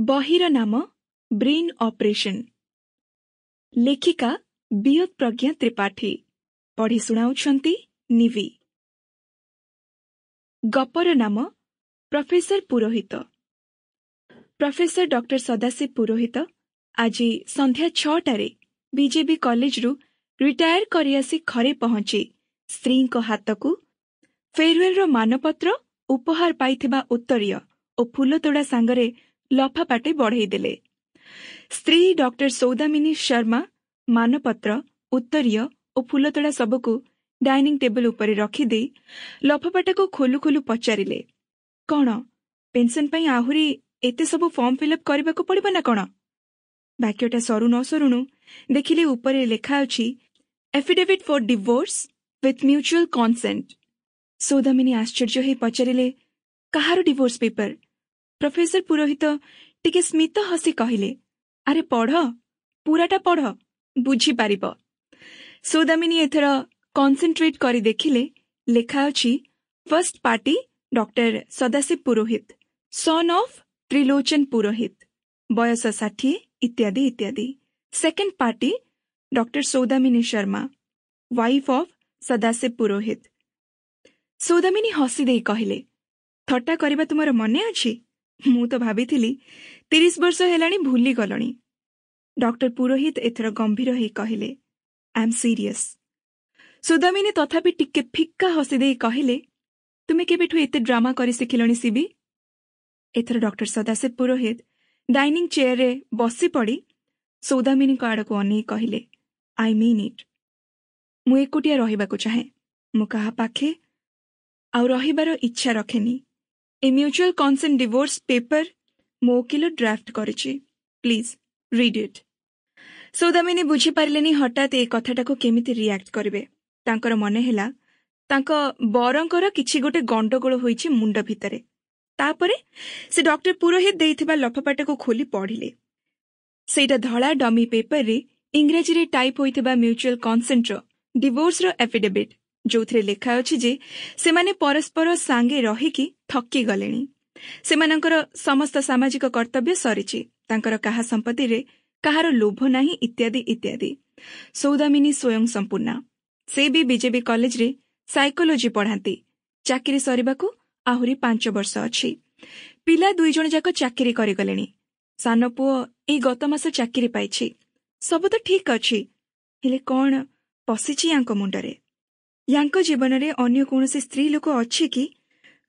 बहिर नाम brain operation. लेखिका बियोत प्रज्ञा त्रिपाठी पढ़ी सुनाउछंती निवि। गपर नाम प्रोफेसर पुरोहित। प्रोफेसर डॉक्टर सदाशिव पुरोहित आज संध्या 6टारे बीजेबी कॉलेज रु रिटायर करि आसी घरे पहुंची स्त्री को हाथ को फेयरवेल मानपत्र उपहार पाइथिबा उत्तरीय और फूलतोड़ा सांगरे लफापाटे बढ़ई देले। स्त्री डॉक्टर सौदामिनी शर्मा मानपत्र उत्तरीय और फूलतोड़ा सबको डाइनिंग टेबल उपरे रखिदे लफापाटा को खोलु खोलु पचारिले, कौन पेंशन पाई आहुरी एते सब फॉर्म फिलअप करने को पड़िबो ना कौन? वाक्यटा सरू न सरुणु देखिले उपरे लेखा अछि affidavit for divorce with mutual consent. Saudamini आश्चर्य होई पचारिले, कहार डिवोर्स पेपर? प्रोफेसर पुरोहित टिके स्मित हसी कहिले, अरे पढ़, पूराटा पढ़, बुझी पारिब। सौदामिनी एथर कॉन्सेंट्रेट करी देखिले लेखा अछि first party doctor Sadashiv Purohit, son of Trilochan Purohit, बयस 60 इत्यादि इत्यादि। Second party doctor Saudamini Sharma, wife of Sadashiv Purohit. Saudamini हसी दे कहले, थट्टा करबा तुमर मने अछि? मु तो भाबिथिली 30 वर्ष हेलाणी भूली गलणी। डॉक्टर पुरोहित एथर गंभीर होई कहले, आई एम सीरियस। सौदामिनी तथापि टिके फिक्का हसी दे कहले, तुमे केबेठु एते ड्रामा करी सिखिलणी सिबी? एथर डॉक्टर सदाशिव पुरोहित डाइनिंग चेयर रे बसी पड़ी सौदामिनी को आड़ को अनै कहले, आई मीन इट। मु एकुटिया रहिबाकु चाहे, मु कहा पाखे आउ रहिबार इच्छा रखेनी। ए म्यूचुअल कंसेंट डिवोर्स पेपर मो वकील ड्राफ्ट करिछि, प्लीज रीड इट। सौदामिनी बुझी पारिलेनी हठात ए कथाटाको केमिति रिएक्ट करिवे। तांकर मने हेला तांको बरंकर किछि गोटे गंडगोल होइछि मुंड भितरे। तापरे से डॉक्टर पुरोहित देइथिबा लफापाटाको खोली पढ़िले। सेटा धड़ा डमी पेपर रे इंग्रजी रे टाइप होइथिबा म्यूचुअल कंसेंट रो डिवोर्स रो एफिडेविट, जोथरे लेखा अछि जे सेमाने परस्पर सांगे रहिकी थकी गलेनी। सेमानकर समस्त सामाजिक कर्तव्य सरिछि, तांकर काहा संपत्ति रे काहार लोभ नाही इत्यादि इत्यादि। सौदामिनी स्वयं संपूर्णा। से भी बीजेबी कॉलेज रे साइकोलॉजी पढ़ाती। चाकरी सरिबाकू आहुरी 5 वर्ष अछि। पिला 2 जण जाक चाकरी करिगलेनी। सान पुओ ए गत मास चाकरी पाइछि। सब तो ठीक अछि, हेले कोन पसिछि यांको मुंडरे? यांको जीवन रे अन्य कोनोसी स्त्री लोक अछि कि?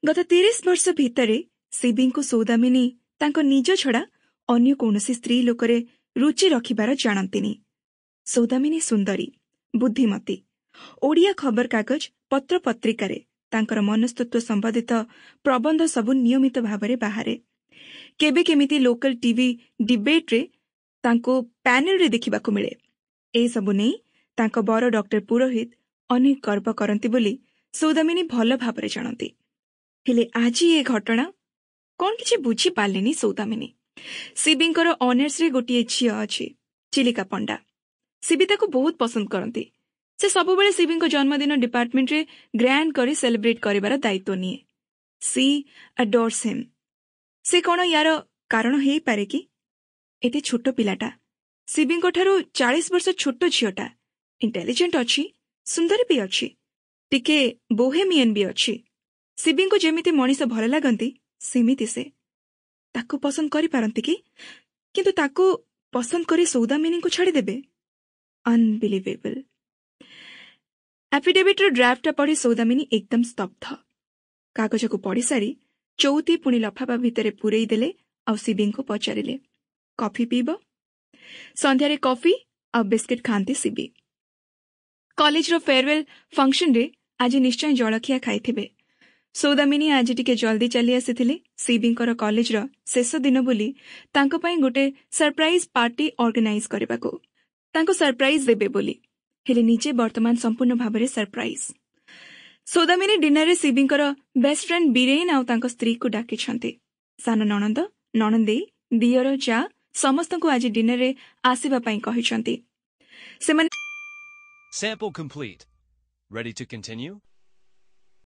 गत 30 वर्ष भितरे सिबिं को सौदामिनी तांको निज छड़ा अन्य कोनोसी स्त्री लोकरे रुचि रखिबार जानंतिनी। सौदामिनी सुंदरी, बुद्धिमती। ओडिया खबर कागज पत्र पत्रिकारे तांकर मनस्तत्व संबंधित प्रबंध सबु नियमित भावरे बाहारे। केबे केमिति लोकल टीवी डिबेट रे तांको पैनल रे देखिबाकू मिले। ए सबु नै तांको बर डॉक्टर पुरोहित अनेक गर्व करंती बोली सौदामिनी भल भावरे जानती। हेले आज ये घटना कौन किछि बुझी पालेनी सौदामिनी। सिबिंकर ऑनर्स रे गोटिए झियो अछि, चिलिका पंडा। सिबी ताको बहुत पसंद करंती। से सब बेले सिबिंको जन्मदिन डिपार्टमेंट रे ग्रैंड करी सेलिब्रेट करिबार दायित्व निए। सी अडोर्स हिम। से कोन यार कारण हेई पारे कि? एते छोटो पिलाटा, सिबिंको ठारू 40 वर्ष छोटो झियोटा, इंटेलिजेंट अछि, सुंदर भी अछि, टिके बोहेमियन भी अछि। सिबिंको जेमिति मनीष भल लागंती सेमिति से ताको पसंद करि पारंती कि? किंतु ताको पसंद करी सौदामिनी को छाड़ी देबे? अनबिलीवेबल। एफिडेविट रो ड्राफ्ट पढ़ी सौदामिनी एकदम स्तब्ध। कागज को पढ़ी सारी चौथी पुणी लफाफा भितरे पुरई देले आउ सिबिं को पचारिले, कॉफी पीब? संध्यारे कॉफी आ बिस्किट खांती सिबी। कॉलेज रो फेयरवेल फंक्शन रे आज निश्चय जलखिया खाइथिबे। सौदामिनी आज टिके जल्दी चली आसीथिले। सिबिंकर कॉलेज रो शेष दिन बोली तांको पई गोटे सरप्राइज पार्टी ऑर्गेनाइज करबाको तांको सरप्राइज देबे बोली। हेले निजे वर्तमान संपूर्ण भाबरे सरप्राइज। सौदामिनी डिनर रे सिबिंकर बेस्ट फ्रेंड बीरेन आउ तांको स्त्री को डाकी छंती। सान ननंद, ननंदेई, दियर, जा समस्त को आज डिनर रे आसीबा पई कहि छंती। सेमाने Sample complete. Ready to continue?